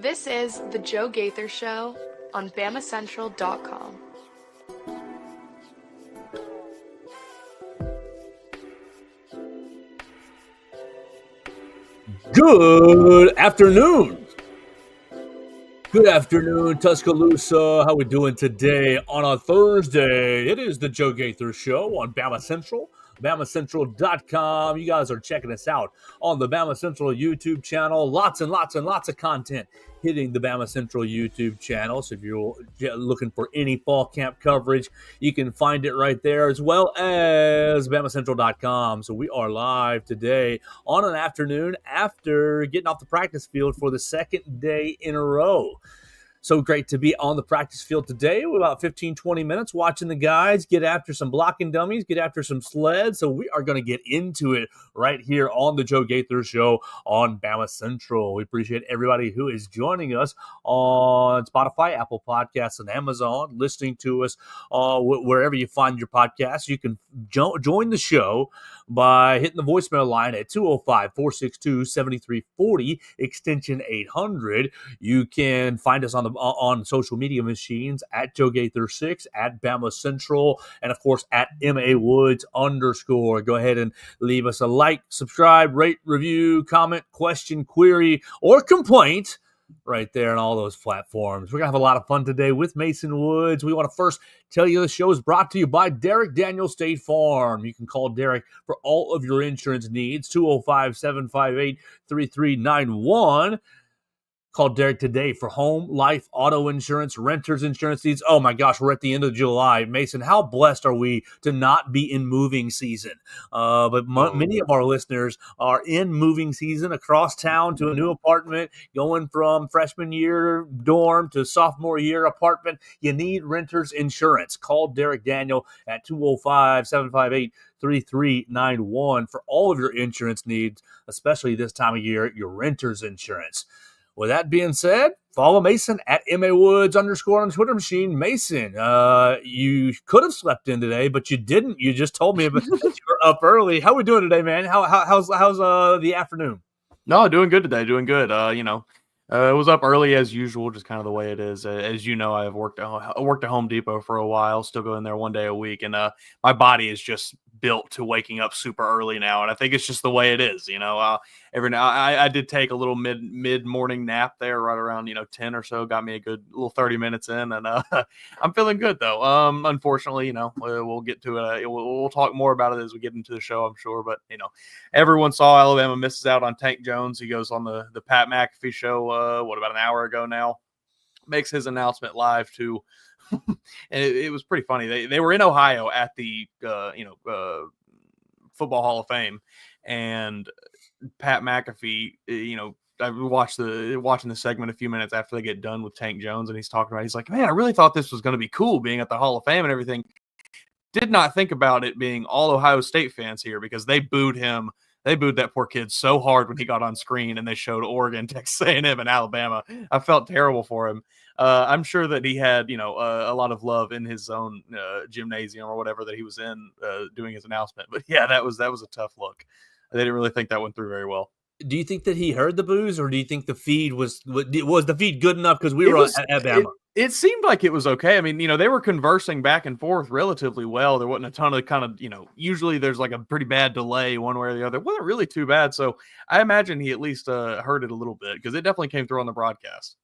This is The Joe Gaither Show on BamaCentral.com. Good afternoon. Good afternoon, Tuscaloosa. How we doing today on a Thursday? It is the Joe Gaither Show on Bama Central, BamaCentral.com. You guys are checking us out on the Bama Central YouTube channel. Lots and lots and lots of content hitting the Bama Central YouTube channel. So if you're looking for any fall camp coverage, you can find it right there, as well as BamaCentral.com. So we are live today on an afternoon after getting off the practice field for the second day in a row. So great to be on the practice field today with about 15, 20 minutes watching the guys get after some blocking dummies, get after some sleds. So we are going to get into it right here on the Joe Gaither Show on Bama Central. We appreciate everybody who is joining us on Spotify, Apple Podcasts, and Amazon, listening to us wherever you find your podcasts. You can join the show by hitting the voicemail line at 205-462-7340, extension 800. You can find us on social media machines at Joe Gaither6, at Bama Central, and of course at MA Woods_. Go ahead and leave us a like, subscribe, rate, review, comment, question, query, or complaint right there on all those platforms. We're going to have a lot of fun today with Mason Woods. We want to first tell you the show is brought to you by Derek Daniel State Farm. You can call Derek for all of your insurance needs, 205-758-3391. Call Derek today for home, life, auto insurance, renter's insurance needs. Oh my gosh, we're at the end of July. Mason, how blessed are we to not be in moving season? But many of our listeners are in moving season across town to a new apartment, going from freshman year dorm to sophomore year apartment. You need renter's insurance. Call Derek Daniel at 205-758-3391 for all of your insurance needs, especially this time of year, your renter's insurance. With that being said, follow Mason at MA_Woods on Twitter machine. Mason, you could have slept in today, but you didn't. You just told me that you were up early. How are we doing today, man? How's the afternoon? No, doing good today. Doing good. It was up early as usual, just kind of the way it is. As you know, I've worked at Home Depot for a while, still going there one day a week, and my body is just built to waking up super early now, and I think it's just the way it is. Every now I did take a little mid morning nap there, right around 10 or so, got me a good little 30 minutes in, and I'm feeling good though. Unfortunately, we'll get to it. We'll talk more about it as we get into the show, I'm sure. But everyone saw Alabama misses out on Tank Jones. He goes on the Pat McAfee show. About an hour ago now, makes his announcement live too. And it was pretty funny. They were in Ohio at the Football Hall of Fame, and Pat McAfee, I watching the segment a few minutes after they get done with Tank Jones, and he's like, man, I really thought this was going to be cool being at the Hall of Fame and everything. Did not think about it being all Ohio State fans here, because they booed him. They booed that poor kid so hard when he got on screen, and they showed Oregon, Texas A&M, and Alabama. I felt terrible for him. I'm sure that he had, a lot of love in his own gymnasium or whatever that he was in doing his announcement. But yeah, that was a tough look. They didn't really think that went through very well. Do you think that he heard the boos, or do you think the feed was the feed good enough because we were at Bama? It seemed like it was okay. I mean, they were conversing back and forth relatively well. There wasn't a ton of kind of, usually there's like a pretty bad delay one way or the other. It wasn't really too bad. So I imagine he at least heard it a little bit, because it definitely came through on the broadcast.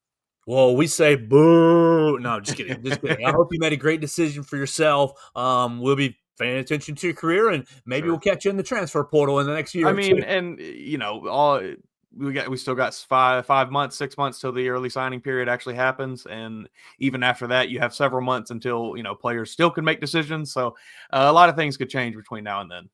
Well, we say boo. No, just kidding. Just kidding. I hope you made a great decision for yourself. We'll be paying attention to your career, and maybe we'll catch you in the transfer portal in the next year. I mean, and we still got 5 months, 6 months till the early signing period actually happens, and even after that, you have several months until players still can make decisions. So a lot of things could change between now and then.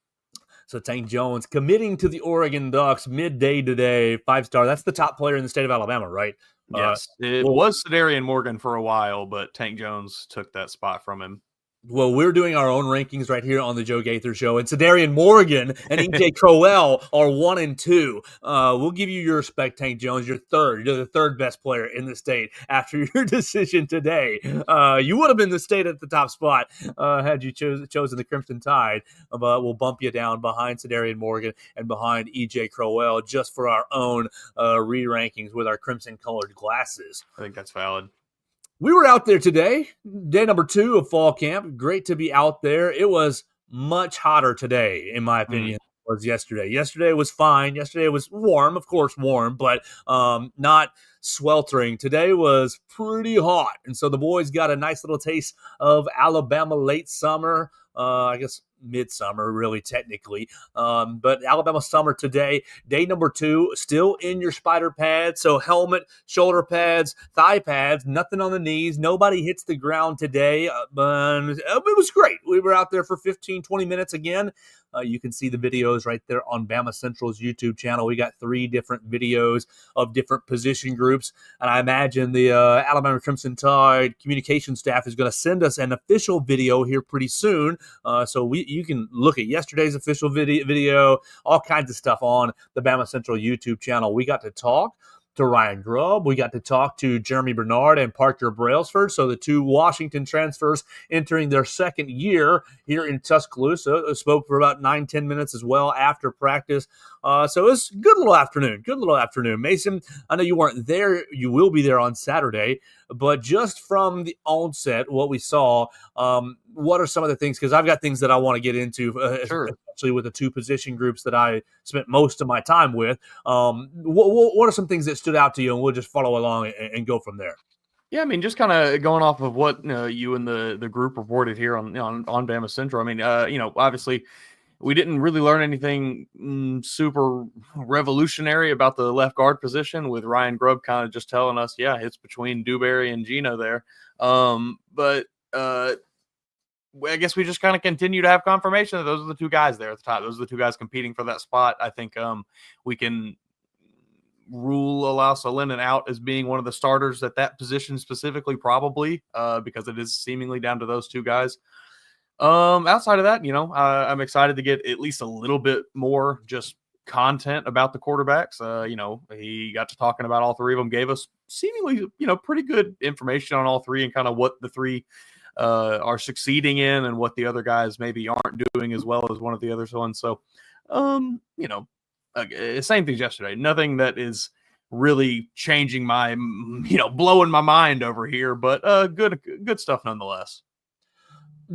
So Tank Jones committing to the Oregon Ducks midday today, 5-star. That's the top player in the state of Alabama, right? Yes, it was Cedarian Morgan for a while, but Tank Jones took that spot from him. Well, we're doing our own rankings right here on the Joe Gaither Show, and Sedarian Morgan and EJ Crowell are 1 and 2. We'll give you your respect, Tank Jones. You're third. You're the third best player in the state after your decision today. You would have been the state at the top spot had you chosen the Crimson Tide, but we'll bump you down behind Sedarian Morgan and behind EJ Crowell just for our own re-rankings with our crimson-colored glasses. I think that's valid. We were out there today, day number 2 of fall camp. Great to be out there. It was much hotter today, in my opinion, than it was yesterday. Yesterday was fine. Yesterday was warm, of course, warm, but not sweltering. Today was pretty hot, and so the boys got a nice little taste of Alabama late summer. I guess midsummer, really technically. But Alabama summer today, day number 2, still in your spider pads. So helmet, shoulder pads, thigh pads, nothing on the knees. Nobody hits the ground today. But it was great. We were out there for 15, 20 minutes again. You can see the videos right there on BamaCentral's YouTube channel. We got 3 different videos of different position groups. And I imagine the Alabama Crimson Tide communication staff is going to send us an official video here pretty soon. So you can look at yesterday's official video, all kinds of stuff on the BamaCentral YouTube channel. We got to talk to Ryan Grubb. We got to talk to Jeremy Bernard and Parker Brailsford. So the 2 Washington transfers entering their second year here in Tuscaloosa spoke for about 9-10 minutes as well after practice. So it was a good little afternoon. Mason, I know you weren't there. You will be there on Saturday. But just from the onset, what we saw, what are some of the things? Because I've got things that I want to get into, Sure. especially with the 2 position groups that I spent most of my time with. What are some things that stood out to you? And we'll just follow along and go from there. Yeah, I mean, just kind of going off of what you and the group reported here on BamaCentral. I mean, obviously, we didn't really learn anything super revolutionary about the left guard position, with Ryan Grubb kind of just telling us, yeah, it's between Dewberry and Gino there. But I guess we just kind of continue to have confirmation that those are the 2 guys there at the top. Those are the 2 guys competing for that spot. I think we can rule Alausa Lennon out as being one of the starters at that position specifically, probably because it is seemingly down to those 2 guys. Outside of that, I'm excited to get at least a little bit more just content about the quarterbacks. He got to talking about all 3 of them, gave us seemingly, pretty good information on all 3 and kind of what the 3 are succeeding in and what the other guys maybe aren't doing as well as one of the other ones. So, same things yesterday. Nothing that is really changing my, blowing my mind over here, but good stuff nonetheless.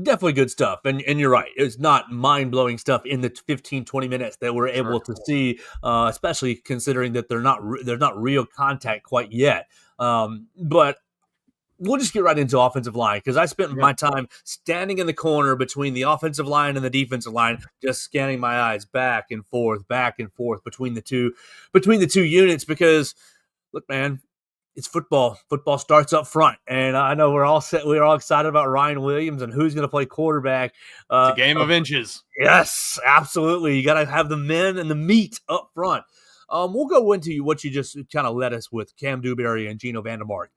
Definitely good stuff. And you're right. It's not mind-blowing stuff in the 15, 20 minutes that we're able to see, especially considering that there's not real contact quite yet. But we'll just get right into offensive line, because I spent my time standing in the corner between the offensive line and the defensive line, just scanning my eyes back and forth between the two units, because look, man, it's football. Football starts up front, and I know we're all excited about Ryan Williams and who's going to play quarterback. It's a game of inches. Yes, absolutely. You got to have the men and the meat up front. We'll go into what you just kind of led us with, Cam Dewberry and Gino Vandermark.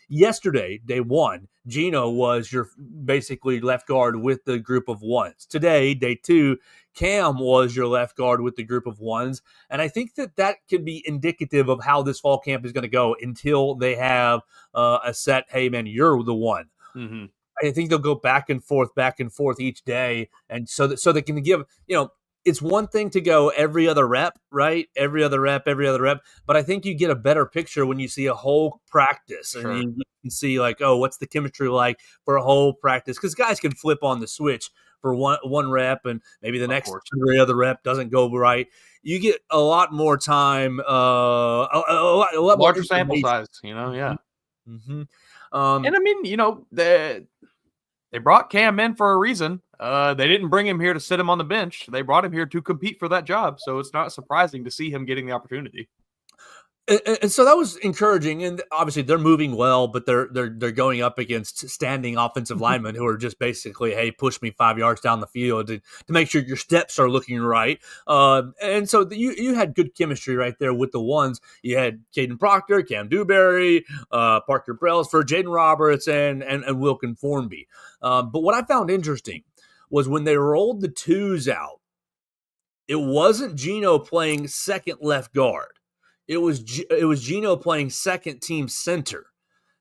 Yesterday, day 1, Gino was your basically left guard with the group of 1s. Today, day 2, Cam was your left guard with the group of 1s. And I think that could be indicative of how this fall camp is going to go until they have a set, hey, man, you're the one. Mm-hmm. I think they'll go back and forth each day. And so they can give, it's one thing to go every other rep, right? Every other rep. But I think you get a better picture when you see a whole practice. Sure. And you can see what's the chemistry like for a whole practice? Because guys can flip on the switch for one rep, and maybe the next every other rep doesn't go right. You get a lot more time, a lot larger sample size, yeah. Mm-hmm. And I mean, they brought Cam in for a reason. They didn't bring him here to sit him on the bench. They brought him here to compete for that job. So it's not surprising to see him getting the opportunity. And so that was encouraging, and obviously they're moving well, but they're going up against standing offensive linemen who are just basically, hey, push me 5 yards down the field to make sure your steps are looking right. And so you had good chemistry right there with the ones. You had Caden Proctor, Cam Dewberry, Parker Brailsford, Jaden Roberts, and Wilkin Formby. But what I found interesting was when they rolled the twos out, it wasn't Gino playing second left guard. It was Gino playing second team center.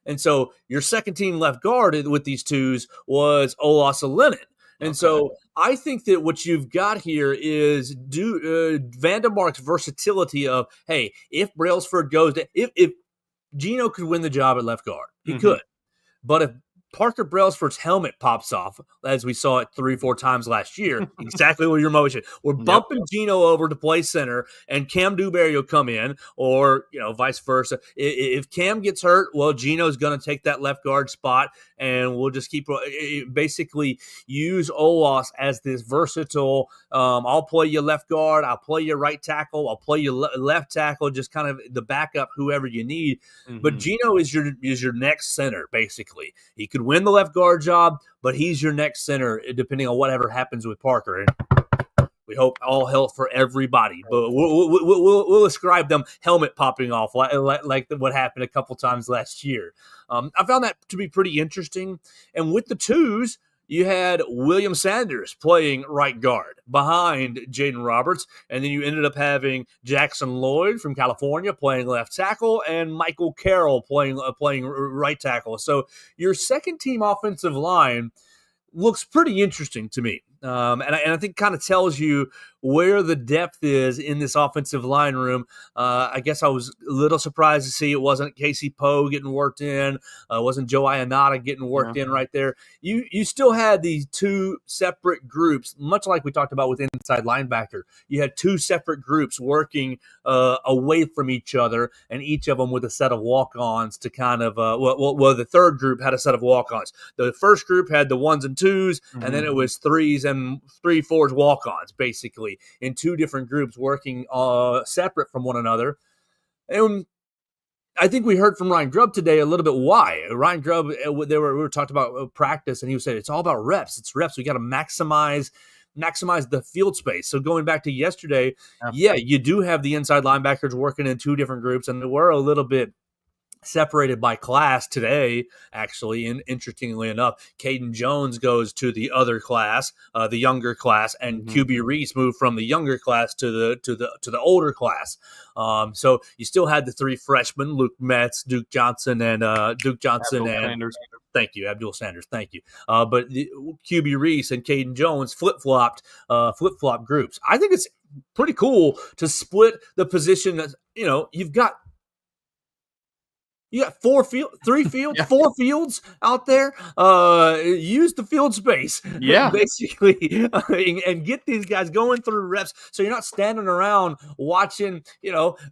And so your second team left guard with these twos was Olasa-Lennon. And so I think that what you've got here is Vandermark's versatility of, hey, if Brailsford goes – if Gino could win the job at left guard, he could. But if Parker Brailsford's helmet pops off, as we saw it 3-4 times last year, exactly what your motion. We're bumping Gino over to play center, and Cam Dewberry will come in, or vice versa. If Cam gets hurt, well, Gino's going to take that left guard spot, and we'll just keep basically use Olas as this versatile. I'll play you left guard, I'll play you right tackle, I'll play you left tackle, just kind of the backup, whoever you need. But Gino is your next center, basically. He could win the left guard job, but he's your next center, depending on whatever happens with Parker. And we hope all health for everybody, but we'll ascribe them helmet popping off like what happened a couple times last year. I found that to be pretty interesting. And with the twos, you had William Sanders playing right guard behind Jaden Roberts, and then you ended up having Jackson Lloyd from California playing left tackle, and Michael Carroll playing right tackle. So your second-team offensive line looks pretty interesting to me. And I think kind of tells you where the depth is in this offensive line room. I guess I was a little surprised to see it wasn't Casey Poe getting worked in. It wasn't Joe Ionata getting worked in right there. You still had these two separate groups, much like we talked about with inside linebacker. You had two separate groups working away from each other, and each of them with a set of walk-ons to kind of well, the third group had a set of walk-ons. The first group had the ones and twos, and then it was threes and 3-4s walk-ons, basically, in two different groups working separate from one another. And I think we heard from Ryan Grubb today a little bit why. Ryan Grubb, we were talking about practice, and he was saying it's all about reps. It's reps. We got to maximize the field space. So going back to yesterday, you do have the inside linebackers working in two different groups, and we're a little bit separated by class today, actually. And interestingly enough, Caden Jones goes to the other class, the younger class, and QB Reese moved from the younger class to the older class. So you still had the three freshmen, Luke Metz, Duke Johnson, and Sanders. Thank you, Abdul Sanders. Thank you. But the QB Reese and Caden Jones flip-flop groups. I think it's pretty cool to split the position that, you've got four fields out there. Use the field space, basically, and get these guys going through reps. So you're not standing around watching,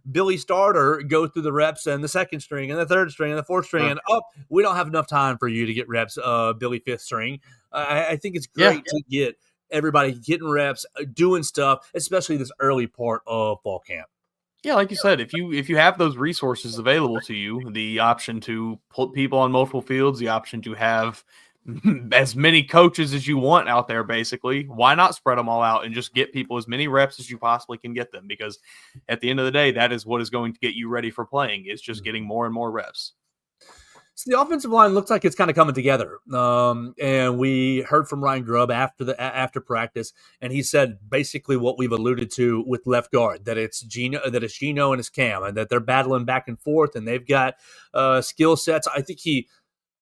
Billy Starter go through the reps and the second string and the third string and the fourth string, and we don't have enough time for you to get reps. Billy fifth string. I think it's great to get everybody getting reps, doing stuff, especially this early part of fall camp. Yeah, like you said, if you have those resources available to you, the option to put people on multiple fields, the option to have as many coaches as you want out there, basically, why not spread them all out and just get people as many reps as you possibly can get them? Because at the end of the day, that is what is going to get you ready for playing, is just getting more and more reps. So the offensive line looks like it's kind of coming together. And we heard from Ryan Grubb after practice, and he said basically what we've alluded to with left guard, that it's Gino and it's Cam, and that they're battling back and forth, and they've got skill sets. I think he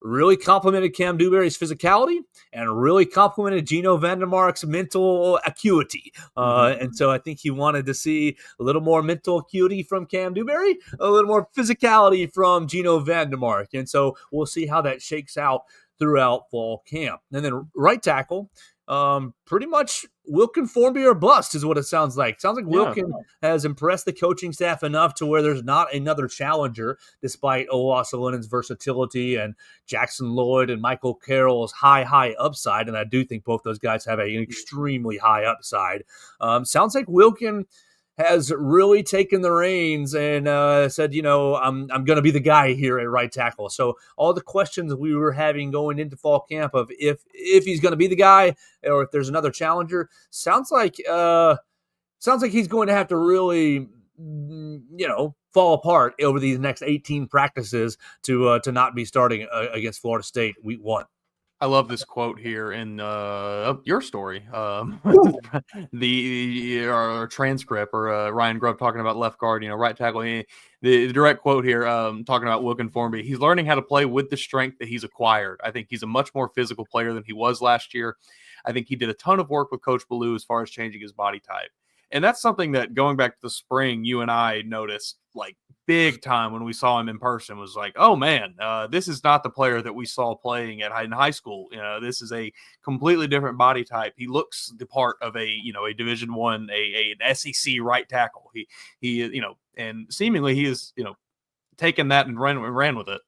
really complimented Cam Dewberry's physicality and really complimented Gino Vandermark's mental acuity. And so I think he wanted to see a little more mental acuity from Cam Dewberry, a little more physicality from Gino Vandermark. And so we'll see how that shakes out throughout fall camp. And then right tackle, pretty much Wilkin Formby or bust is what it sounds like. Sounds like Wilkin has impressed the coaching staff enough to where there's not another challenger, despite Olasa-Lennon's versatility and Jackson Lloyd and Michael Carroll's high upside. And I do think both those guys have an extremely high upside. Sounds like Wilkin has really taken the reins and said, I'm going to be the guy here at right tackle. So all the questions we were having going into fall camp of if he's going to be the guy or if there's another challenger, sounds like he's going to have to really, fall apart over these next 18 practices to not be starting against Florida State week 1. I love this quote here in your story. Our transcript or Ryan Grubb talking about left guard, right tackle. The direct quote here talking about Wilkin Formby. He's learning how to play with the strength that he's acquired. I think he's a much more physical player than he was last year. I think he did a ton of work with Coach Ballou as far as changing his body type. And that's something that going back to the spring, you and I noticed like big time when we saw him in person was like, oh man, this is not the player that we saw playing in high school. This is a completely different body type. He looks the part of a Division I, an SEC right tackle. He and seemingly he is, taken that and ran with it.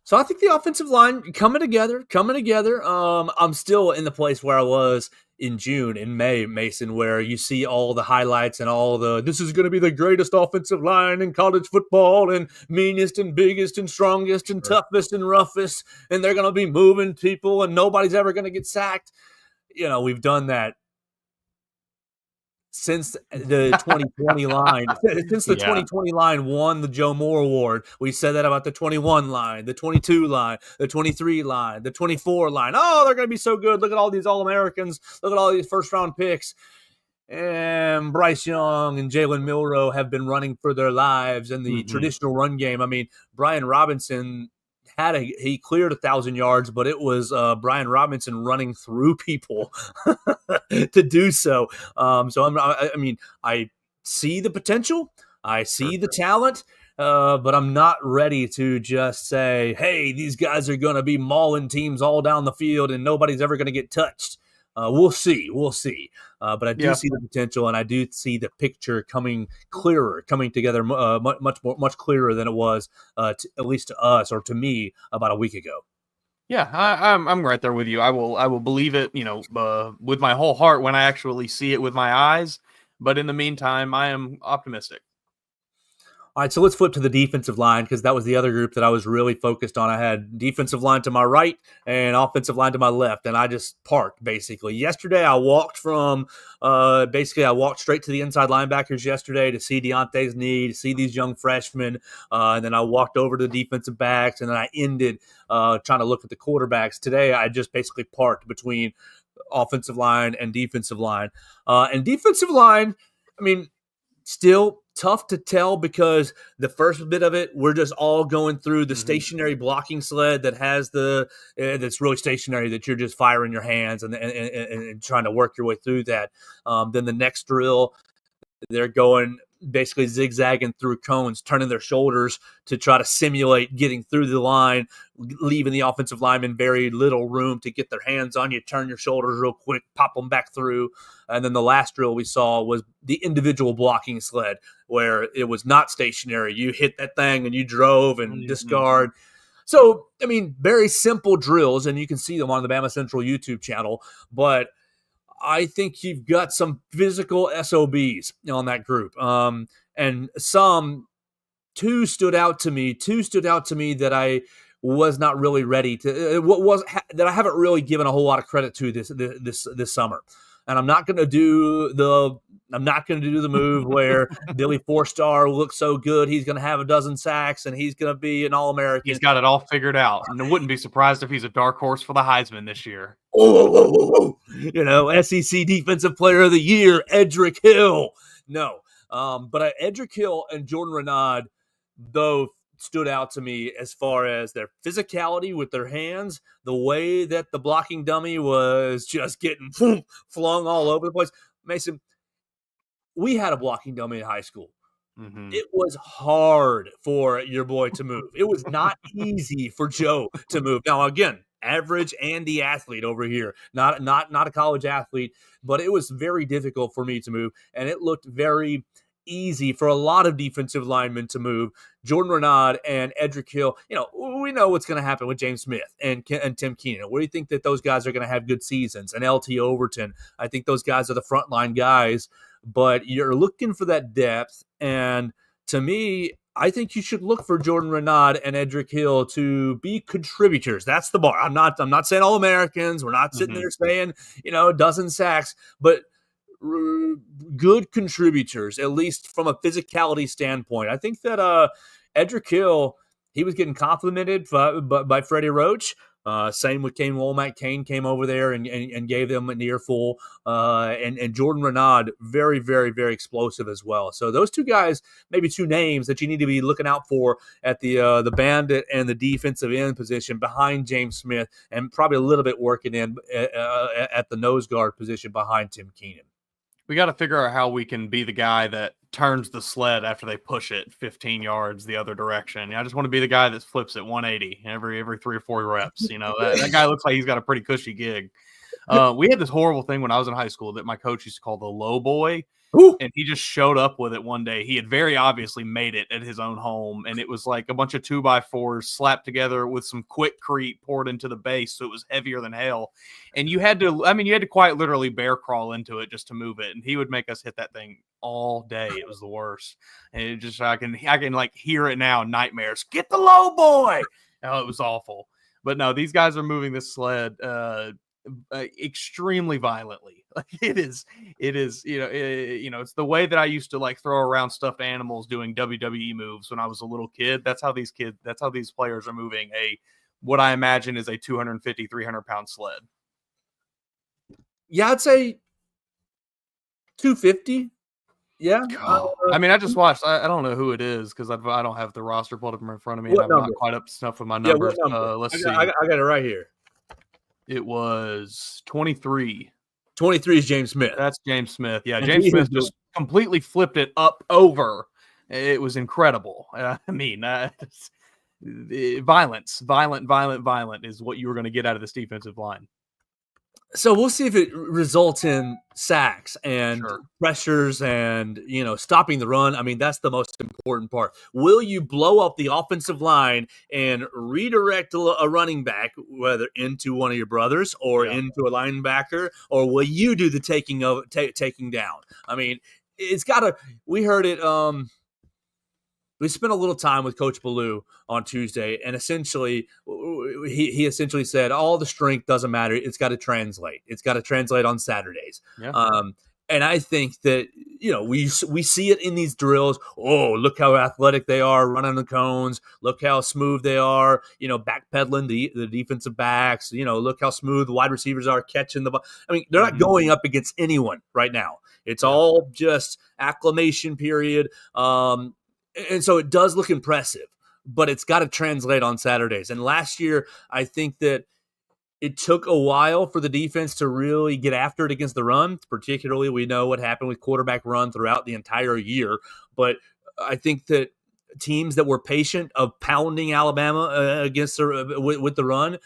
So I think the offensive line coming together. I'm still in the place where I was in June, in May, Mason, where you see all the highlights and this is going to be the greatest offensive line in college football and meanest and biggest and strongest and toughest and roughest. And they're going to be moving people and nobody's ever going to get sacked. We've done that since the 2020 line, since the 2020 line won the Joe Moore Award. We said that about the 21 line, the 22 line, the 23 line, the 24 line. Oh, they're going to be so good. Look at all these All-Americans. Look at all these first-round picks. And Bryce Young and Jalen Milroe have been running for their lives in the traditional run game. I mean, Brian Robinson he cleared 1,000 yards, but it was Brian Robinson running through people to do so. I see the potential, I see the talent, but I'm not ready to just say, hey, these guys are going to be mauling teams all down the field and nobody's ever going to get touched. We'll see. But I do see the potential, and I do see the picture coming together much clearer than it was, at least to us or to me about a week ago. Yeah, I'm right there with you. I will believe it, with my whole heart when I actually see it with my eyes. But in the meantime, I am optimistic. All right, so let's flip to the defensive line because that was the other group that I was really focused on. I had defensive line to my right and offensive line to my left, and I just parked basically. Yesterday, I walked straight to the inside linebackers yesterday to see Deontay's knee, to see these young freshmen, and then I walked over to the defensive backs, and then I ended trying to look at the quarterbacks. Today, I just basically parked between offensive line and defensive line. And defensive line, I mean, still tough to tell because the first bit of it, we're just all going through the stationary blocking sled that has that's really stationary, that you're just firing your hands and trying to work your way through that. Then the next drill, they're going basically zigzagging through cones, turning their shoulders to try to simulate getting through the line, leaving the offensive lineman very little room to get their hands on you, turn your shoulders real quick, pop them back through. And then the last drill we saw was the individual blocking sled, where it was not stationary. You hit that thing and you drove and discard. So, I mean, very simple drills, and you can see them on the BamaCentral YouTube channel, but I think you've got some physical SOBs on that group. And two stood out to me that I was not really ready to, that I haven't really given a whole lot of credit to this summer. And I'm not going to do the move where Billy Four-Star looks so good he's going to have a dozen sacks and he's going to be an All-American. He's got it all figured out, and I wouldn't be surprised if he's a dark horse for the Heisman this year. SEC Defensive Player of the Year, Edric Hill. No, but Edric Hill and Jordan Renaud, though, stood out to me as far as their physicality with their hands, the way that the blocking dummy was just getting flung all over the place. Mason, we had a blocking dummy in high school. It was hard for your boy to move. It was not easy for Joe to move. Now, again, average Andy athlete over here, not a college athlete, but it was very difficult for me to move, and it looked very easy for a lot of defensive linemen to move. Jordan Renaud and Edric Hill, we know what's going to happen with James Smith and Tim Keenan. Where do you think that those guys are going to have good seasons? And LT Overton, I think those guys are the frontline guys but you're looking for that depth. And to me, I think you should look for Jordan Renaud and Edric Hill to be contributors. That's the bar. I'm not saying all Americans. We're not sitting there saying, a dozen sacks, but good contributors, at least from a physicality standpoint. I think that Edric Hill, he was getting complimented by Freddie Roach. Same with Kane Womack. Kane came over there and gave them an earful. And Jordan Renaud, very, very, very explosive as well. So those two guys, maybe two names that you need to be looking out for at the bandit and the defensive end position behind James Smith, and probably a little bit working in at the nose guard position behind Tim Keenan. We got to figure out how we can be the guy that turns the sled after they push it 15 yards the other direction. I just want to be the guy that flips it 180 every 3 or 4 reps. That guy looks like he's got a pretty cushy gig. We had this horrible thing when I was in high school that my coach used to call the low boy. Ooh. And he just showed up with it one day. He had very obviously made it at his own home, and it was like a bunch of 2x4s slapped together with some quickcrete poured into the base, so it was heavier than hell. And you had to quite literally bear crawl into it just to move it. And he would make us hit that thing all day. It was the worst. And it just I can like hear it now, nightmares. Get the low boy. Oh, it was awful. But no, these guys are moving this sled extremely violently. Like it is it's the way that I used to like throw around stuffed animals doing WWE moves when I was a little kid. That's how these players are moving what I imagine is a 250 300-pound sled. Yeah, I'd say 250. Yeah. I just watched. I don't know who it is because I don't have the roster pulled up in front of me. And I'm not quite up to snuff with my numbers. Let's see. I got it right here. It was 23. 23 is James Smith. That's James Smith. Yeah, James Smith just completely flipped it up over. It was incredible. Violent is what you were going to get out of this defensive line. So we'll see if it results in sacks and pressures and, stopping the run. I mean, that's the most important part. Will you blow up the offensive line and redirect a running back, whether into one of your brothers or into a linebacker, or will you do the taking down? I mean, it's got to – we heard it we spent a little time with Coach Ballou on Tuesday, and essentially he essentially said all the strength doesn't matter. It's got to translate. It's got to translate on Saturdays. Yeah. And I think that, we see it in these drills. Oh, look how athletic they are running the cones. Look how smooth they are, backpedaling the defensive backs. Look how smooth the wide receivers are catching the ball. I mean, they're not going up against anyone right now. It's all just acclimation period. And so it does look impressive, but it's got to translate on Saturdays. And last year, I think that it took a while for the defense to really get after it against the run. Particularly, we know what happened with quarterback run throughout the entire year. But I think that teams that were patient of pounding Alabama against with the run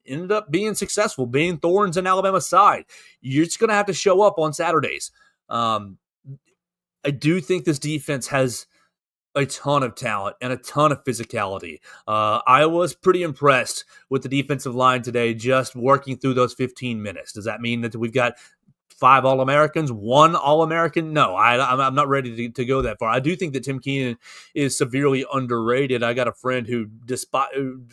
ended up being successful, being thorns in Alabama's side. You're just going to have to show up on Saturdays. I do think this defense has a ton of talent and a ton of physicality. I was pretty impressed with the defensive line today, just working through those 15 minutes. Does that mean that we've got 5 All-Americans, 1 All-American? No, I'm not ready to go that far. I do think that Tim Keenan is severely underrated. I got a friend who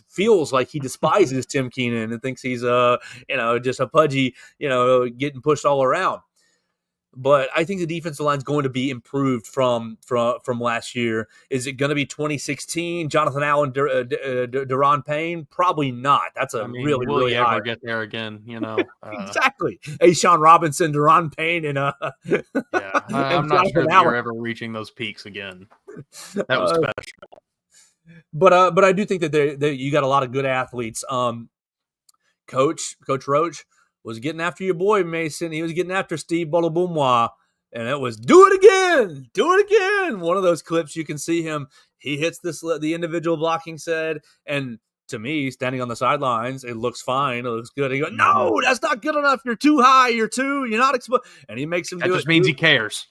feels like he despises Tim Keenan and thinks he's just a pudgy, getting pushed all around. But I think the defensive line is going to be improved from last year. Is it going to be 2016? Jonathan Allen, Deron Payne? Probably not. That's really will you high. Ever get there again? Exactly. Sean Robinson, Deron Payne, and I'm not sure that you're ever reaching those peaks again. That was special. But I do think that you got a lot of good athletes. Coach Roach was getting after your boy, Mason. He was getting after Steve Bolabumwa, and it was do it again. One of those clips you can see him. He hits the individual blocking set, and to me, standing on the sidelines, it looks fine. It looks good. He goes, no, that's not good enough. You're too high. You're not exposed. And he makes him do it. That just means he cares.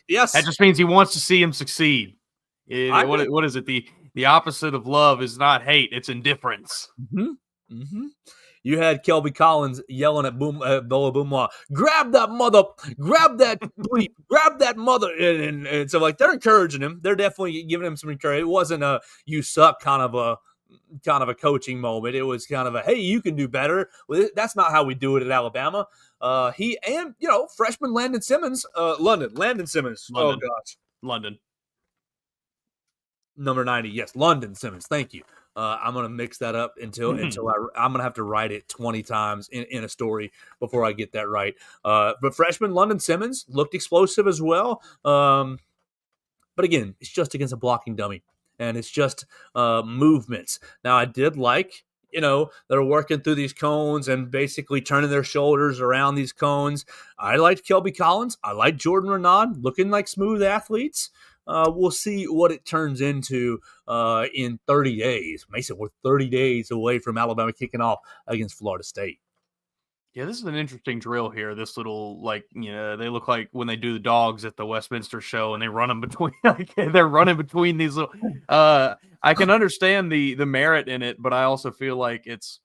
Yes. That just means he wants to see him succeed. What is it? The opposite of love is not hate. It's indifference. Mm-hmm. Mm-hmm. You had Kelby Collins yelling at Bella Boomaw, grab that bleep, grab that mother. And so, like, they're encouraging him. They're definitely giving him some encouragement. It wasn't a you suck kind of a coaching moment. It was kind of a, hey, you can do better. Well, that's not how we do it at Alabama. He and, freshman Landon Simmons. Oh, gosh. London. Number 90. Yes, London Simmons. Thank you. I'm going to mix that up until I'm going to have to write it 20 times in a story before I get that right. But freshman London Simmons looked explosive as well. But again, it's just against a blocking dummy, and it's just movements. Now, I did like, they're working through these cones and basically turning their shoulders around these cones. I liked Kelby Collins. I liked Jordan Renaud, looking like smooth athletes. We'll see what it turns into in 30 days. Mason, we're 30 days away from Alabama kicking off against Florida State. Yeah, this is an interesting drill here. This little, they look like when they do the dogs at the Westminster show and they run them between, they're running between these little, I can understand the merit in it, but I also feel like it's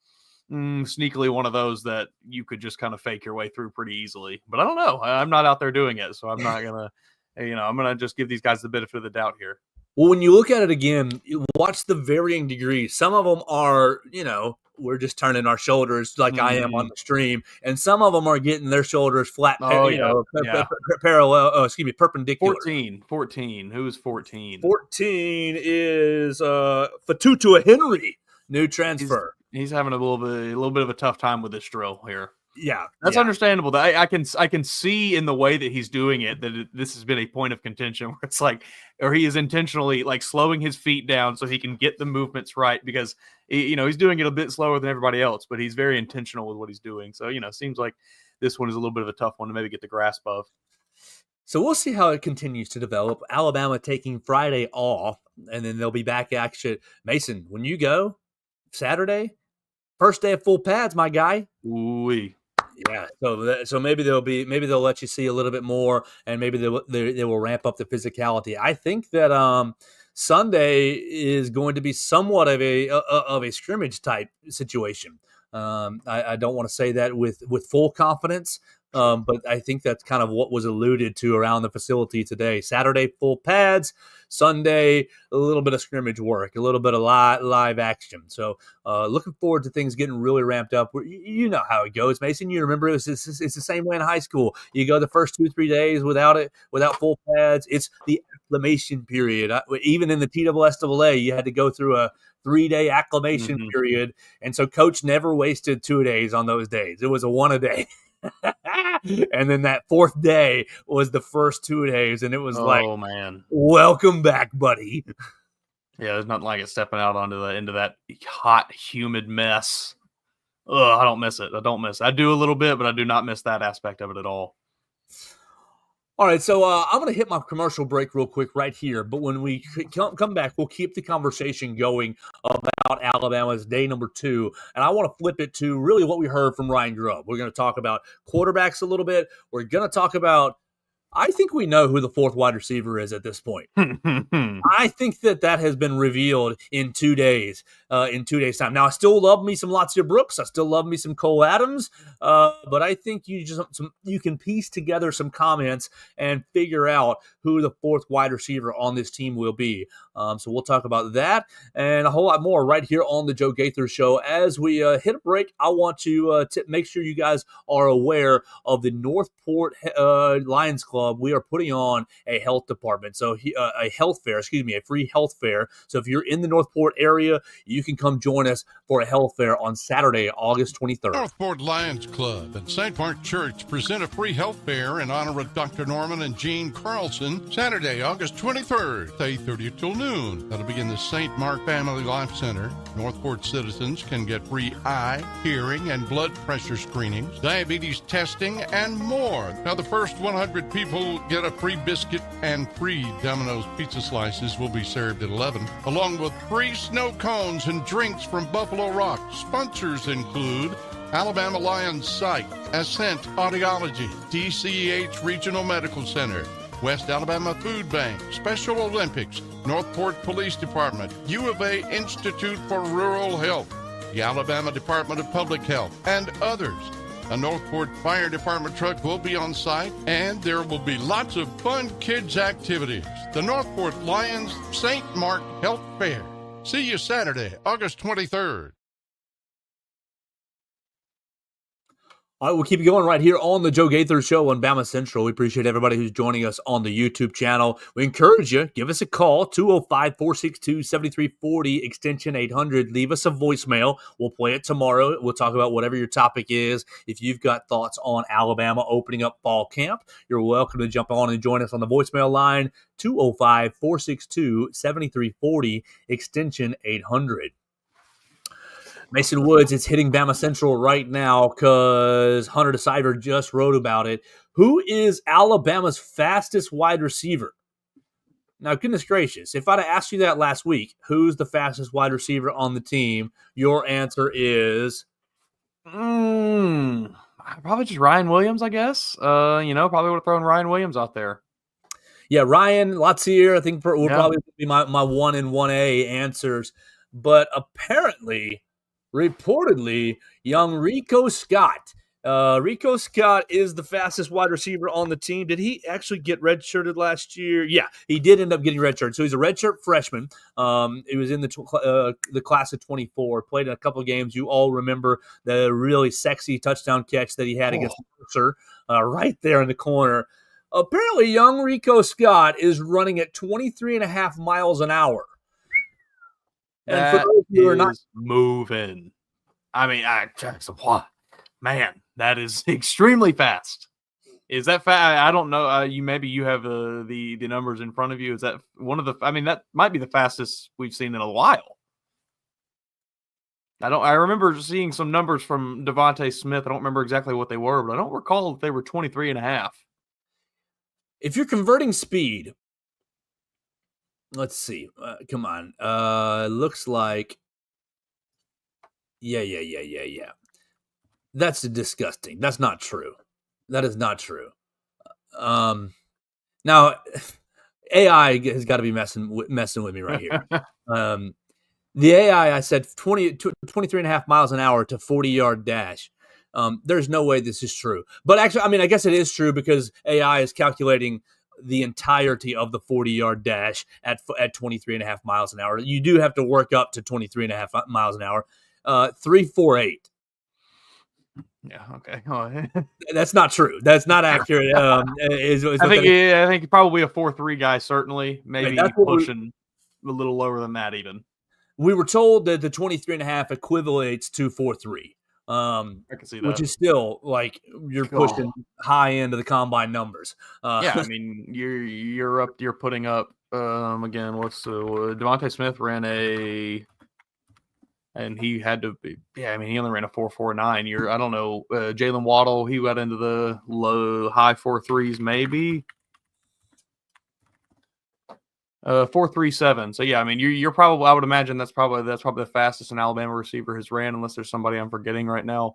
sneakily one of those that you could just kind of fake your way through pretty easily. But I don't know. I'm not out there doing it, so I'm not going to. I'm going to just give these guys the benefit of the doubt here. Well, when you look at it again, you watch the varying degrees. Some of them are, we're just turning our shoulders like I am on the stream. And some of them are getting their shoulders flat, parallel, perpendicular. 14. Who's 14? 14 is Fatutua Henry, new transfer. He's having a little bit of a tough time with this drill here. Yeah, that's understandable. I can see in the way that he's doing it that this has been a point of contention where it's like, or he is intentionally like slowing his feet down so he can get the movements right because he's doing it a bit slower than everybody else, but he's very intentional with what he's doing. So seems like this one is a little bit of a tough one to maybe get the grasp of. So we'll see how it continues to develop. Alabama taking Friday off, and then they'll be back action. Mason, when you go Saturday, first day of full pads, my guy. Ooh-wee. Yeah, so maybe they'll let you see a little bit more, and maybe they will ramp up the physicality. I think that Sunday is going to be somewhat of a scrimmage type situation. I don't want to say that with full confidence, but I think that's kind of what was alluded to around the facility today. Saturday, full pads. Sunday, a little bit of scrimmage work, a little bit of live action. So looking forward to things getting really ramped up. You know how it goes, Mason. You remember it's the same way in high school. You go the first 2-3 days without full pads. It's the acclimation period. Even in the TSSAA, you had to go through a 3-day acclimation period. And so coach never wasted 2 days on those days. It was a one a day. And then that fourth day was the first 2 days, and it was man, welcome back, buddy. Yeah, there's nothing like it stepping out into that hot, humid mess. I don't miss it. I do a little bit, but I do not miss that aspect of it at all. All right, so I'm going to hit my commercial break real quick right here. But when we come back, we'll keep the conversation going about Alabama's day number 2. And I want to flip it to really what we heard from Ryan Grubb. We're going to talk about quarterbacks a little bit. We're going to talk about, I think we know who the fourth wide receiver is at this point. I think that has been revealed in 2 days, in 2 days' time. Now, I still love me some Latia Brooks. I still love me some Cole Adams. But I think you can piece together some comments and figure out who the fourth wide receiver on this team will be. So we'll talk about that and a whole lot more right here on the Joe Gaither Show. As we hit a break, I want to make sure you guys are aware of the Northport Lions Club. We are putting on a health department, so a free health fair. So if you're in the Northport area, you can come join us for a health fair on Saturday, August 23rd. Northport Lions Club and St. Mark Church present a free health fair in honor of Dr. Norman and Jean Carlson, Saturday, August 23rd, 8:30 till noon. That'll be in the St. Mark Family Life Center. Northport citizens can get free eye, hearing, and blood pressure screenings, diabetes testing, and more. Now, the first 100 people get a free biscuit, and free Domino's pizza slices will be served at 11, along with free snow cones and drinks from Buffalo Rock. Sponsors include Alabama Lions Psych, Ascent Audiology, DCEH Regional Medical Center, West Alabama Food Bank, Special Olympics, Northport Police Department, U of A Institute for Rural Health, the Alabama Department of Public Health, and others. A Northport Fire Department truck will be on site, and there will be lots of fun kids' activities. The Northport Lions St. Mark Health Fair. See you Saturday, August 23rd. All right, we'll keep it going right here on the Joe Gaither Show on BamaCentral. We appreciate everybody who's joining us on the YouTube channel. We encourage you, give us a call, 205-462-7340, extension 800. Leave us a voicemail. We'll play it tomorrow. We'll talk about whatever your topic is. If you've got thoughts on Alabama opening up fall camp, you're welcome to jump on and join us on the voicemail line, 205-462-7340, extension 800. Mason Woods, it's hitting BamaCentral right now because Hunter DeCiver just wrote about it. Who is Alabama's fastest wide receiver? Now, goodness gracious, if I'd have asked you that last week, who's the fastest wide receiver on the team, your answer is? Probably just Ryan Williams, I guess. Probably would have thrown Ryan Williams out there. Yeah, Ryan Lotzier, I think will probably be my 1 and 1A answers. But apparently, reportedly, young Rico Scott. Rico Scott is the fastest wide receiver on the team. Did he actually get redshirted last year? Yeah, he did end up getting redshirted. So he's a redshirt freshman. He was in the class of 24, played in a couple of games. You all remember the really sexy touchdown catch that he had against Mercer right there in the corner. Apparently, young Rico Scott is running at 23.5 miles an hour. And for those who are not moving, I mean, man, that is extremely fast. Is that fast? I don't know. Maybe you have the numbers in front of you. Is that one of the? I mean, that might be the fastest we've seen in a while. I remember seeing some numbers from Devontae Smith. I don't remember exactly what they were, but I don't recall if they were 23.5. If you're converting speed. Let's see. Come on. Looks like. Yeah. That's disgusting. That's not true. That is not true. Now, AI has got to be messing with me right here. The AI, I said 23.5 miles an hour to 40-yard dash. There's no way this is true. But actually, I mean, I guess it is true because AI is calculating the entirety of the 40-yard dash at 23.5 miles an hour. You do have to work up to 23.5 miles an hour. 3.48. Yeah. Okay. Oh. That's not true. That's not accurate. I think probably a 4.3 guy. Certainly, maybe pushing a little lower than that. Even we were told that the 23.5 equivalates to 4.3. I can see that, which is still like you're pushing high end of the combine numbers. Yeah, I mean you're putting up again. What's Devontae Smith ran and he had to be. Yeah, I mean he only ran a 4.49. I don't know. Jalen Waddle, he got into the high 4.3s maybe. 4.37. So yeah, I mean you're probably. I would imagine that's probably the fastest an Alabama receiver has ran, unless there's somebody I'm forgetting right now.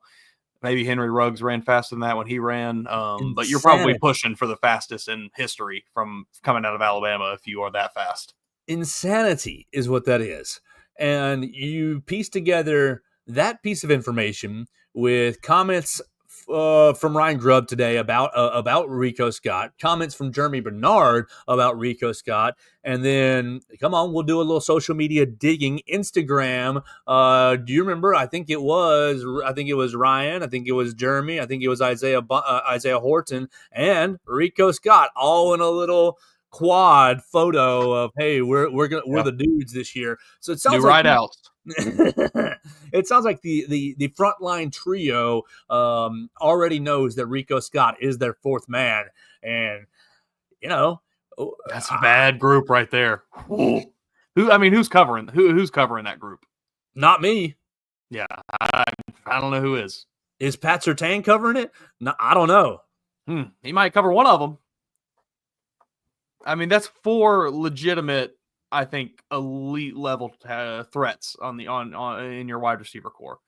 Maybe Henry Ruggs ran faster than that when he ran. But you're probably pushing for the fastest in history from coming out of Alabama if you are that fast. Insanity is what that is, and you piece together that piece of information with comments from Ryan Grubb today about Rico Scott, comments from Jeremy Bernard about Rico Scott, and then come on, we'll do a little social media digging. Instagram. Do you remember? I think it was Ryan. I think it was Jeremy. I think it was Isaiah Horton and Rico Scott, all in a little quad photo of, hey, we're the dudes this year. So it sounds like out. It sounds like the frontline trio already knows that Rico Scott is their fourth man, and that's a bad group right there. Who's covering that group? Not me. Yeah, I don't know who is. Is Pat Surtain covering it? No, I don't know. He might cover one of them. I mean, that's 4 legitimate, I think, elite level threats in your wide receiver core.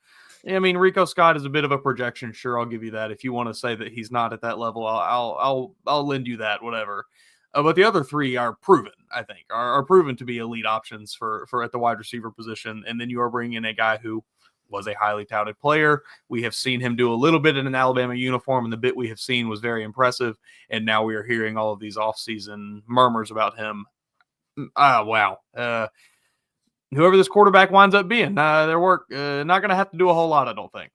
I mean, Rico Scott is a bit of a projection. Sure, I'll give you that. If you want to say that he's not at that level, I'll lend you that. Whatever. But the other 3 are proven. I think are proven to be elite options for at the wide receiver position. And then you are bringing in a guy who was a highly touted player. We have seen him do a little bit in an Alabama uniform, and the bit we have seen was very impressive. And now we are hearing all of these offseason murmurs about him. Wow. Whoever this quarterback winds up being, their work not going to have to do a whole lot, I don't think.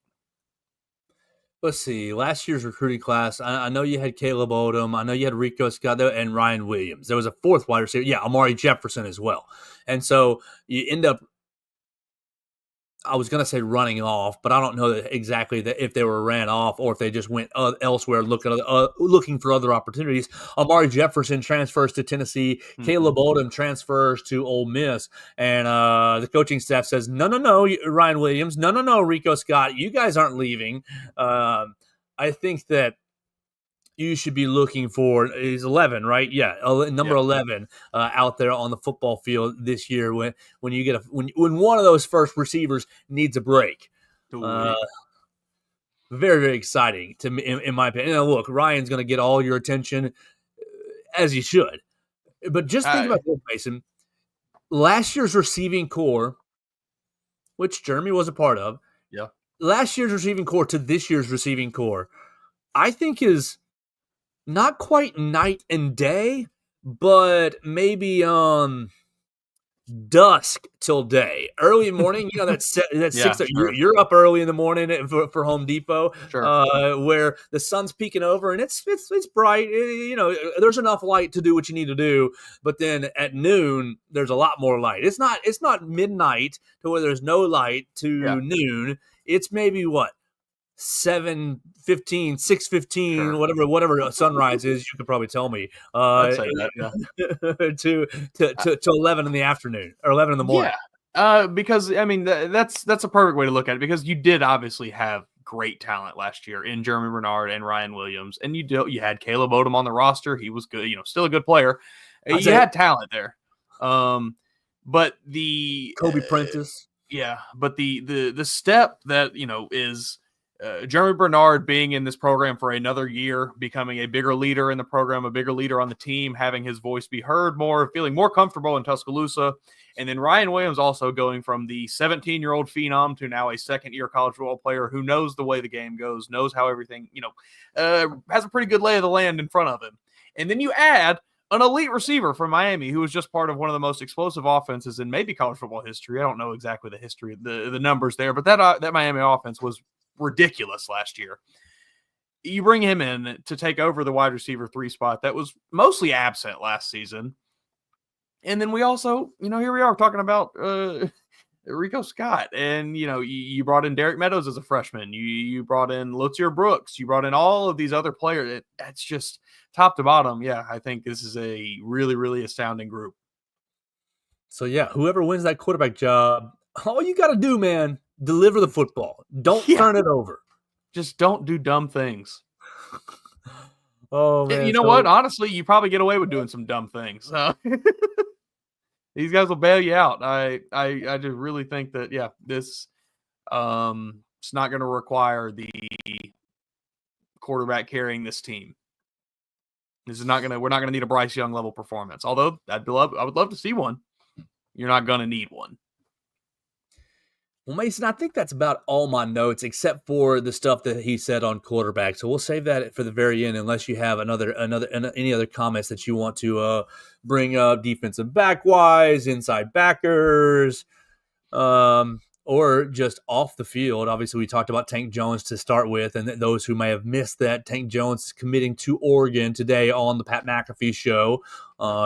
Let's see. Last year's recruiting class, I know you had Caleb Odom. I know you had Rico Scott and Ryan Williams. There was a fourth wide receiver. Yeah, Amari Jefferson as well. And so you end up, I was going to say running off, but I don't know exactly if they were ran off or if they just went elsewhere looking for other opportunities. Amari Jefferson transfers to Tennessee. Mm-hmm. Caleb Odom transfers to Ole Miss. And the coaching staff says, no, Ryan Williams. No, Rico Scott. You guys aren't leaving. I think that you should be looking for is 11, right? Yeah, number 11 out there on the football field this year. When you get when one of those first receivers needs a break, very very exciting to me in my opinion. And look, Ryan's going to get all your attention as he should, but just think about this, Mason. Last year's receiving core, which Jeremy was a part of, last year's receiving core to this year's receiving core, I think is not quite night and day, but maybe dusk till day. Early morning, that's 6. Sure. You're up early in the morning for Home Depot, where the sun's peeking over and it's bright. There's enough light to do what you need to do. But then at noon, there's a lot more light. It's not midnight to where there's no light to noon. It's maybe what? 7:15, 6:15, whatever sunrise is, you could probably tell me. I'd say that, to 11 in the afternoon or 11 in the morning. Yeah, because I mean that's a perfect way to look at it, because you did obviously have great talent last year in Jeremy Bernard and Ryan Williams, and you had Caleb Odom on the roster. He was good, still a good player. You had talent there, but the Kobe Prentice, but the step that is. Jeremy Bernard being in this program for another year, becoming a bigger leader in the program, a bigger leader on the team, having his voice be heard more, feeling more comfortable in Tuscaloosa. And then Ryan Williams also going from the 17-year-old phenom to now a second-year college football player who knows the way the game goes, knows how everything, has a pretty good lay of the land in front of him. And then you add an elite receiver from Miami who was just part of one of the most explosive offenses in maybe college football history. I don't know exactly the history, the numbers there, but that Miami offense was ridiculous last year. You bring him in to take over the wide receiver 3 spot that was mostly absent last season. And then we also, here we are talking about Rico Scott. And, you brought in Derek Meadows as a freshman. You brought in Lutzier Brooks. You brought in all of these other players. That's just top to bottom. Yeah, I think this is a really, really astounding group. So, whoever wins that quarterback job, all you got to do, man, deliver the football. Don't turn it over. Just don't do dumb things. Oh, man. You know what? Honestly, you probably get away with doing some dumb things. These guys will bail you out. I just really think that, this it's not going to require the quarterback carrying this team. We're not going to need a Bryce Young level performance. Although I would love to see one. You're not going to need one. Well, Mason, I think that's about all my notes, except for the stuff that he said on quarterback. So we'll save that for the very end, unless you have any other comments that you want to bring up, defensive back wise, inside backers, or just off the field. Obviously, we talked about Tank Jones to start with, and those who may have missed that, Tank Jones is committing to Oregon today on the Pat McAfee show.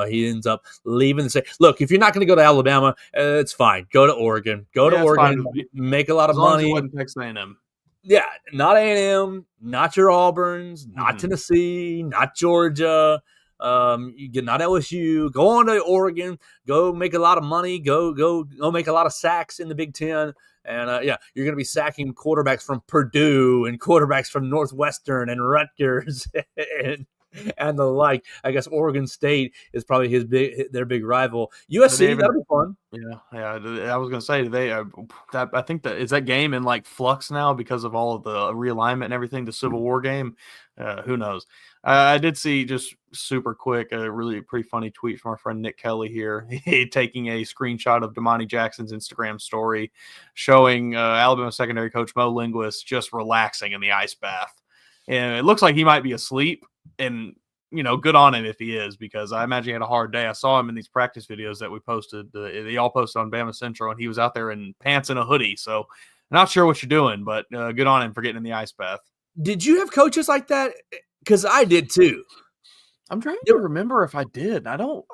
He ends up leaving and say, look, if you're not going to go to Alabama, it's fine. Go to Oregon. Go to Oregon. Make a lot of money. Texas A&M. Yeah, not A&M, not your Auburns, not Tennessee, not Georgia. You get not LSU. Go on to Oregon. Go make a lot of money. Go make a lot of sacks in the Big Ten. And you're going to be sacking quarterbacks from Purdue and quarterbacks from Northwestern and Rutgers. and the like. I guess Oregon State is probably their big rival. Do USC, they even? that'll be fun. Yeah. I was gonna say, do they? That I think that is that game in like flux now because of all of the realignment and everything. The Civil War game, who knows? I did see just super quick a really pretty funny tweet from our friend Nick Kelly here, taking a screenshot of Damani Jackson's Instagram story, showing Alabama secondary coach Mo Linguist just relaxing in the ice bath, and it looks like he might be asleep. And good on him if he is, because I imagine he had a hard day. I saw him in these practice videos that we posted. They all posted on BamaCentral, and he was out there in pants and a hoodie. So, not sure what you're doing, but good on him for getting in the ice bath. Did you have coaches like that? Because I did too. I'm trying to remember if I did. I don't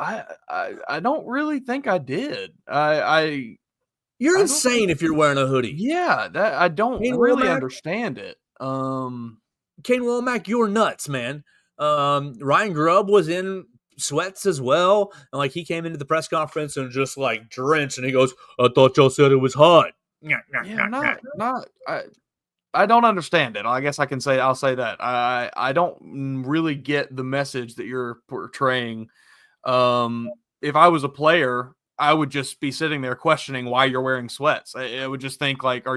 really think I did. You're insane if you're wearing a hoodie. Yeah, that I don't really understand it. Kane Womack, you're nuts, man. Ryan Grubb was in sweats as well, and like he came into the press conference and just like drenched, and he goes, "I thought y'all said it was hot." I don't understand it. I guess I'll say that. I don't really get the message that you're portraying. If I was a player, I would just be sitting there questioning why you're wearing sweats. I would just think like,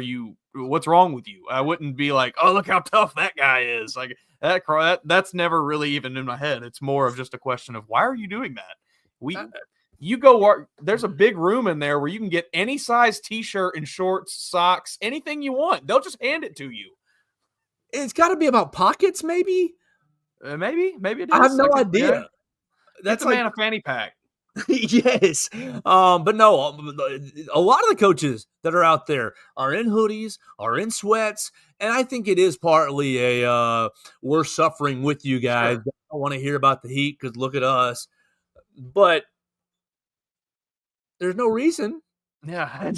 what's wrong with you? I wouldn't be like, oh, look how tough that guy is. Like that's never really even in my head. It's more of just a question of why are you doing that? You go work. There's a big room in there where you can get any size t-shirt and shorts, socks, anything you want. They'll just hand it to you. It's got to be about pockets, maybe. Maybe it is. I have no idea. That's a man a fanny pack. Yes. But no, a lot of the coaches that are out there are in hoodies, are in sweats, and I think it is partly we're suffering with you guys. Sure. I don't want to hear about the heat because look at us. But there's no reason. Yeah, I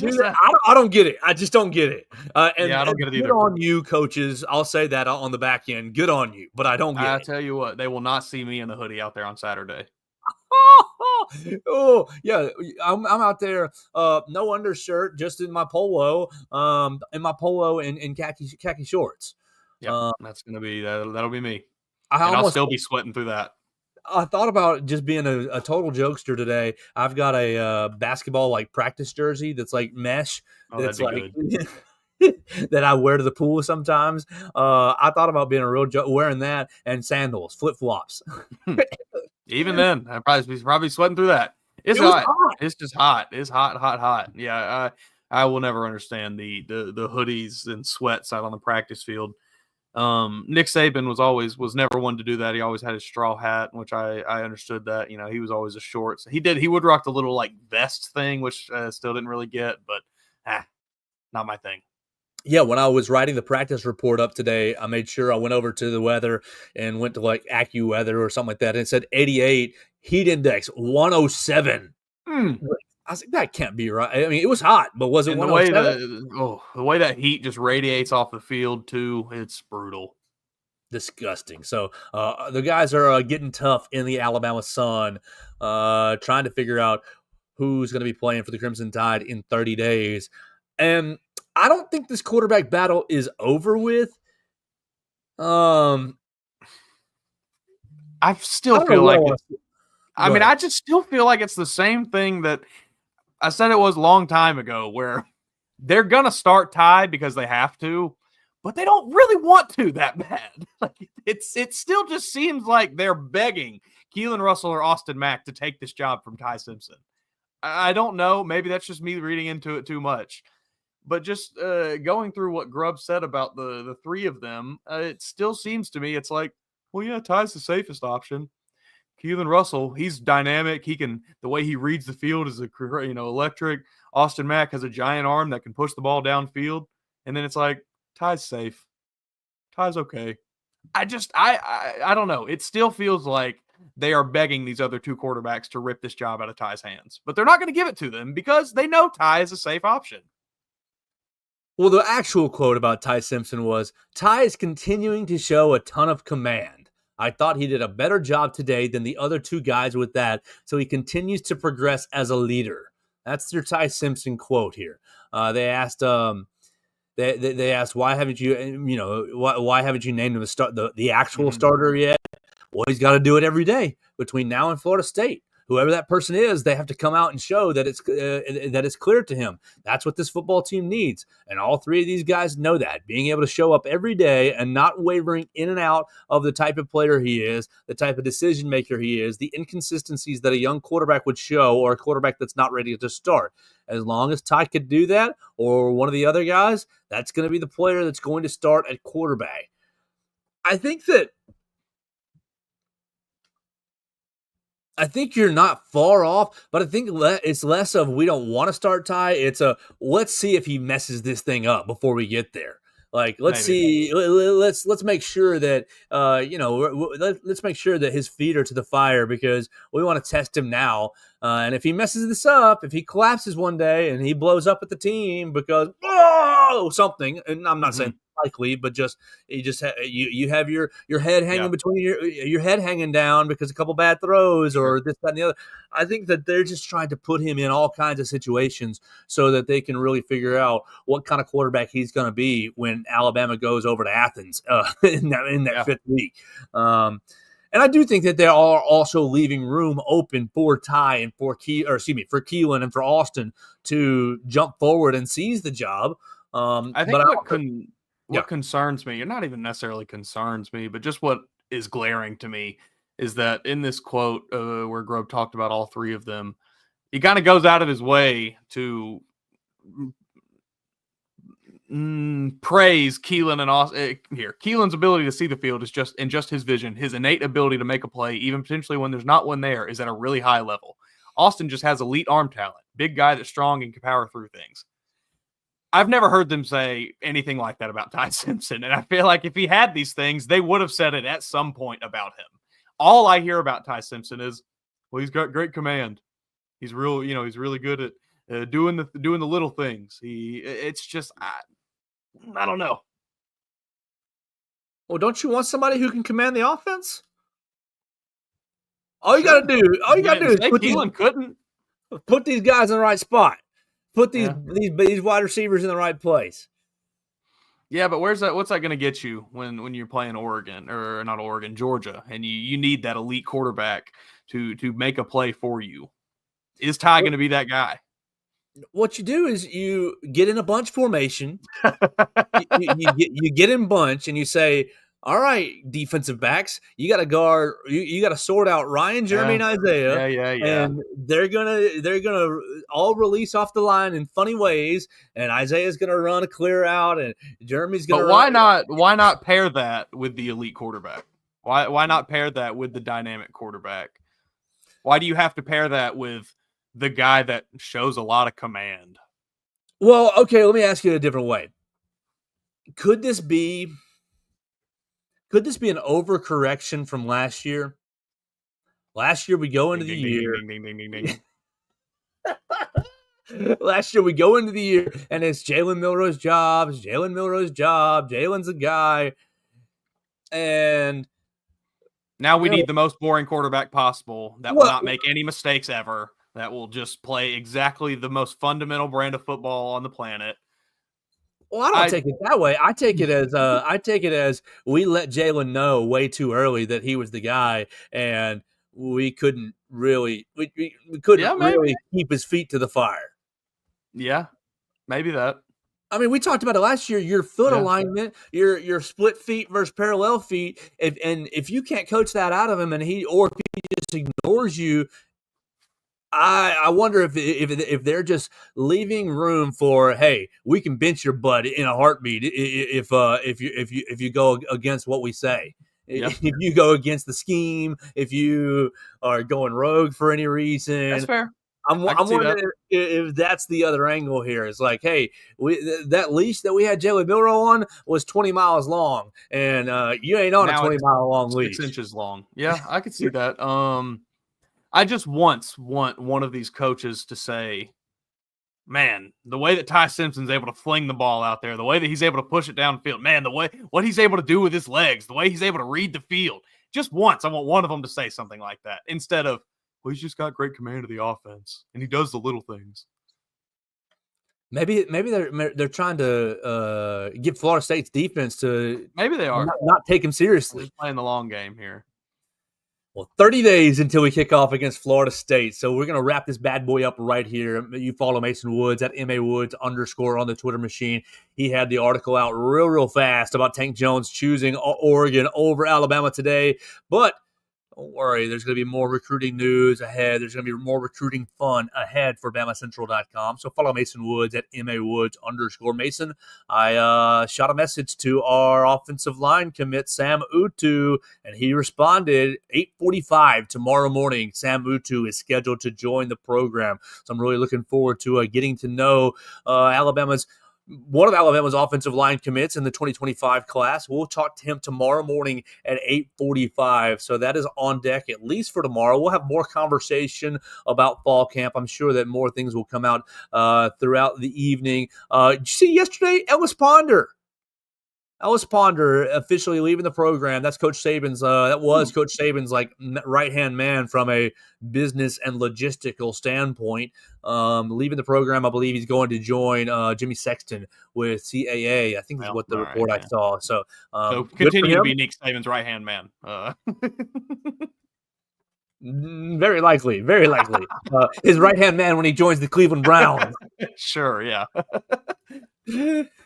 don't get it. I just don't get it. I don't get it either. Good on you, coaches. I'll say that on the back end. Good on you, but I don't get it. I tell you what, they will not see me in a hoodie out there on Saturday. Oh yeah, I'm out there, no undershirt, just in my polo, and khaki shorts. Yeah, that's gonna be that'll be me. I'll still be sweating through that. I thought about just being a total jokester today. I've got a basketball like practice jersey that's like mesh. That's like that I wear to the pool sometimes. I thought about being a real wearing that and sandals, flip flops. Even then, I'd probably sweating through that. It's hot. It's just hot. It's hot. Yeah, I will never understand the hoodies and sweats out on the practice field. Nick Saban was never one to do that. He always had his straw hat, which I understood that. He was always a shorts. He would rock the little like vest thing, which still didn't really get, but not my thing. Yeah, when I was writing the practice report up today, I made sure I went over to the weather and went to like AccuWeather or something like that. And it said 88, heat index 107. I was like, that can't be right. I mean, it was hot, but was it 107? The way that heat just radiates off the field too, it's brutal. Disgusting. So the guys are getting tough in the Alabama sun, trying to figure out who's going to be playing for the Crimson Tide in 30 days. And I don't think this quarterback battle is over with. I still feel like I just still feel like it's the same thing that I said it was a long time ago, where they're gonna start Tide because they have to, but they don't really want to that bad. Like it still just seems like they're begging Keelan Russell or Austin Mack to take this job from Ty Simpson. I don't know. Maybe that's just me reading into it too much. But just going through what Grubb said about the three of them, it still seems to me it's like, well, yeah, Ty's the safest option. Keelan Russell, he's dynamic. The way he reads the field is electric. Austin Mack has a giant arm that can push the ball downfield. And then it's like, Ty's safe. Ty's okay. I don't know. It still feels like they are begging these other two quarterbacks to rip this job out of Ty's hands. But they're not going to give it to them because they know Ty is a safe option. Well, the actual quote about Ty Simpson was, Ty is continuing to show a ton of command. I thought he did a better job today than the other two guys with that, so he continues to progress as a leader. That's your Ty Simpson quote here. They asked they asked why haven't you named him the actual starter yet? Well, he's got to do it every day between now and Florida State. Whoever that person is, they have to come out and show that it's clear to him. That's what this football team needs. And all three of these guys know that. Being able to show up every day and not wavering in and out of the type of player he is, the type of decision maker he is, the inconsistencies that a young quarterback would show or a quarterback that's not ready to start. As long as Ty could do that or one of the other guys, that's going to be the player that's going to start at quarterback. I think you're not far off, but I think it's less of we don't want to start Ty. It's let's see if he messes this thing up before we get there. Like, let's see, let's make sure that let's make sure that his feet are to the fire because we want to test him now. And if he messes this up, if he collapses one day and he blows up at the team because something, and I'm not saying likely, but you have your head hanging between your head hanging down because a couple bad throws or this, that, and the other. I think that they're just trying to put him in all kinds of situations so that they can really figure out what kind of quarterback he's going to be when Alabama goes over to Athens in that fifth week. And I do think that they are also leaving room open for Ty and for Keelan and for Austin to jump forward and seize the job. I think what concerns me, or not even necessarily concerns me, but just what is glaring to me is that in this quote where Grove talked about all three of them, he kind of goes out of his way to praise Keelan and Austin. Keelan's ability to see the field is just his vision, his innate ability to make a play, even potentially when there's not one there, is at a really high level. Austin just has elite arm talent, big guy that's strong and can power through things. I've never heard them say anything like that about Ty Simpson, and I feel like if he had these things, they would have said it at some point about him. All I hear about Ty Simpson is, well, he's got great command. He's he's really good at doing the little things. It's just I don't know. Well, don't you want somebody who can command the offense? All you got to do is put these guys in the right spot. Put these wide receivers in the right place. Yeah, but what's that going to get you when you're playing Georgia, and you need that elite quarterback to make a play for you? Is Ty going to be that guy? What you do is you get in a bunch formation. you get in bunch, and you say, all right, defensive backs, you got to guard. You got to sort out Ryan, Jeremy, and Isaiah. Yeah. And they're gonna all release off the line in funny ways, and Isaiah's gonna run a clear out, and Jeremy's gonna. But why not pair that with the elite quarterback? Why not pair that with the dynamic quarterback? Why do you have to pair that with the guy that shows a lot of command? Well, okay, let me ask you a different way. Could this be an overcorrection from last year? Last year we go into the year. Last year we go into the year and it's Jalen Milroe's job. Jalen's a guy. And now we need the most boring quarterback possible that will not make any mistakes ever. That will just play exactly the most fundamental brand of football on the planet. Well, I don't take it that way. I take it as we let Jalen know way too early that he was the guy, and we couldn't really keep his feet to the fire. Yeah, maybe that. I mean, we talked about it last year. Your foot alignment, your split feet versus parallel feet, if you can't coach that out of him, and if he just ignores you. I wonder if they're just leaving room for, hey, we can bench your butt in a heartbeat if you go against what we say. Yep. If you go against the scheme, if you are going rogue for any reason. That's fair. I'm wondering if that's the other angle here. It's like, hey, that leash that we had Jalen Milroe on was 20 miles long, and you ain't on a 20-mile long leash. 6 inches long. Yeah, I could see that. I just want one of these coaches to say, man, the way that Ty Simpson's able to fling the ball out there, the way that he's able to push it downfield, man, what he's able to do with his legs, the way he's able to read the field. Just once, I want one of them to say something like that instead of, well, he's just got great command of the offense and he does the little things. Maybe they're trying to get Florida State's defense to maybe they are not take him seriously. We're playing the long game here. Well, 30 days until we kick off against Florida State. So we're going to wrap this bad boy up right here. You follow Mason Woods at MAWoods_ on the Twitter machine. He had the article out real fast about Tank Jones choosing Oregon over Alabama today. But don't worry, there's going to be more recruiting news ahead. There's going to be more recruiting fun ahead for BamaCentral.com. So follow Mason Woods at MAWoods_. Mason, I shot a message to our offensive line commit, Sam Utu, and he responded 8:45 tomorrow morning. Sam Utu is scheduled to join the program. So I'm really looking forward to getting to know one of Alabama's offensive line commits in the 2025 class. We'll talk to him tomorrow morning at 8:45. So that is on deck, at least for tomorrow. We'll have more conversation about fall camp. I'm sure that more things will come out throughout the evening. Did you see yesterday, Ellis Ponder officially leaving the program. That's Coach Saban's. That was Coach Saban's right-hand man from a business and logistical standpoint. Leaving the program, I believe he's going to join Jimmy Sexton with CAA. I think is what the report I saw. So continue to be Nick Saban's right-hand man. Very likely. His right-hand man when he joins the Cleveland Browns. Sure, yeah.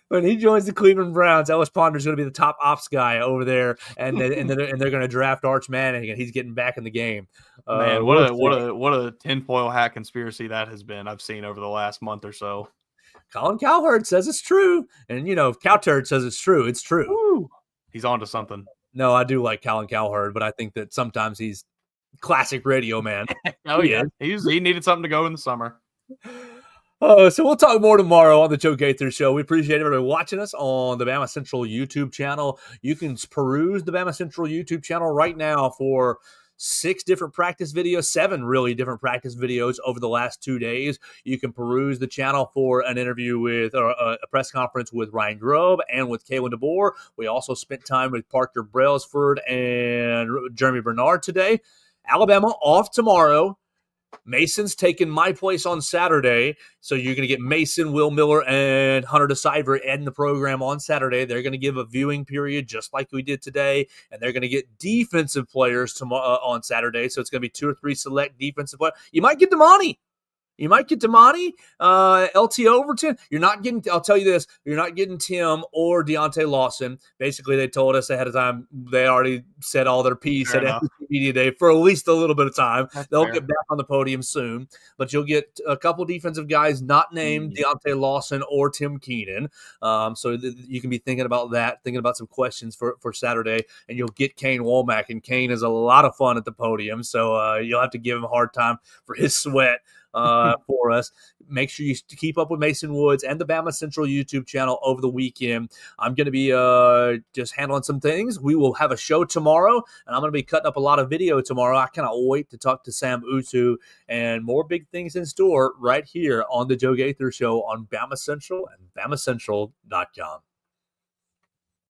When he joins the Cleveland Browns, Ellis Ponder is going to be the top ops guy over there, and they're going to draft Arch Manning, and he's getting back in the game. Man, what a tinfoil hat conspiracy that has been. I've seen over the last month or so. Colin Cowherd says it's true, and if Cowturd says it's true, it's true. Woo. He's on to something. No, I do like Colin Cowherd, but I think that sometimes he's classic radio man. Yeah, he needed something to go in the summer. So we'll talk more tomorrow on the Joe Gaither Show. We appreciate everybody watching us on the Bama Central YouTube channel. You can peruse the Bama Central YouTube channel right now for 7 different practice videos over the last 2 days. You can peruse the channel for an interview with a press conference with Ryan Grove and with Kalen DeBoer. We also spent time with Parker Brailsford and Jeremy Bernard today. Alabama off tomorrow. Mason's taking my place on Saturday, so you're going to get Mason, Will Miller, and Hunter DeCiver in the program on Saturday. They're going to give a viewing period just like we did today, and they're going to get defensive players tomorrow on Saturday, so it's going to be 2 or 3 select defensive players. You might get Damani. LT Overton. You're not getting, I'll tell you this, you're not getting Tim or Deontay Lawson. Basically, they told us ahead of time, they already said all their piece at SEC Media Day for at least a little bit of time. They'll get back on the podium soon, but you'll get a couple defensive guys not named Deontay Lawson or Tim Keenan. So you can be thinking about that, thinking about some questions for Saturday, and you'll get Kane Womack, and Kane is a lot of fun at the podium, so you'll have to give him a hard time for his sweat. For us. Make sure you keep up with Mason Woods and the Bama Central YouTube channel over the weekend. I'm going to be just handling some things. We will have a show tomorrow, and I'm going to be cutting up a lot of video tomorrow. I cannot wait to talk to Sam Utu, and more big things in store right here on the Joe Gaither Show on Bama Central and BamaCentral.com.